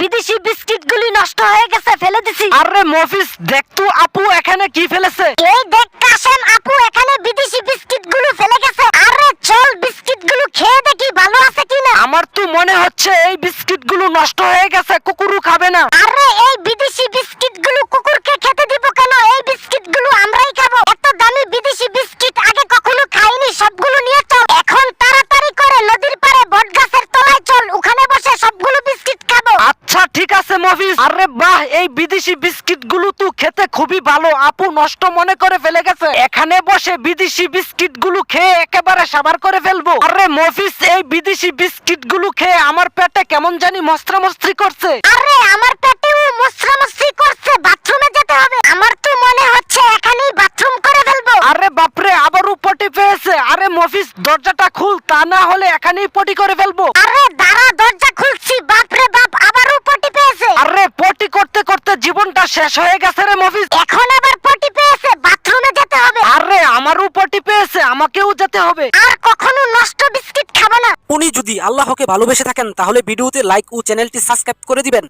বিদেশি বিস্কিটগুলি নষ্ট হয়ে গেছে, ফেলে দিছি। আরে মফিজ দেখ তো আপু এখানে কি ফেলেছে। এই দেখ কাশেম, আপু এখানে বিদেশি বিস্কিটগুলো ফেলে গেছে। আরে চল বিস্কিটগুলো খেয়ে দেখি ভালো আছে কিনা। আমার তো মনে হচ্ছে এই বিস্কিটগুলো নষ্ট হয়ে গেছে, কুকুরও খাবে না। আরে এই বিদেশি বিস্কিটগুলো কুকুরকে খেতে দিব কেন? এই বিস্কিটগুলো আমরাই খাবো। এত দামি বিদেশি বিস্কিট আগে কখনো খাইনি। সবগুলো নিয়ে চল এখন তাড়াতাড়ি করে নদীর পাড়ে বটগাছের তলায় চল, ওখানে বসে সবগুলো বিস্কিট খাবো। আচ্ছা ঠিক আছে মফিজ। আরে বাহ, এই বিদেশি বিস্কিটগুলো তো খেতে খুবই ভালো। আপু নষ্ট মনে করে ফেলে গেছে, এখানে বসে বিদেশি বিস্কিটগুলো খেয়ে একেবারে সাবার করে ফেলবো। আরে মফিজ, এই বিদেশি বিস্কিটগুলো খেয়ে আমার পেটে কেমন জানি মস্ত্রামস্ত্রি করছে। আরে আমার পেটেও মুসরামুসরি করছে, বাথরুমে যেতে হবে। আমার তো মনে হচ্ছে এখানেই বাথরুম করে ফেলবো। আরে বাপরে, আবারও পটি পেয়েছে। আরে মফিজ দরজাটা খুল, তা না হলে এখানেই পটি করে ফেলবো। আরে দাঁড়া, দরজা খুলছি। বাপ রে বাপ, আবারও পটি পেয়েছে। আরে পটি করতে করতে জীবনটা শেষ হয়ে গেছে রে মফিজ। এখন আবার পটি পেয়েছে, বাথরুমে যেতে হবে। আরে আমারও পটি পেয়েছে, আমাকেও যেতে হবে। আর কখনো নষ্ট বিস্কিট খাবো না। উনি যদি আল্লাহকে ভালোবেসে থাকেন তাহলে ভিডিওতে লাইক ও চ্যানেলটি সাবস্ক্রাইব করে দিবেন।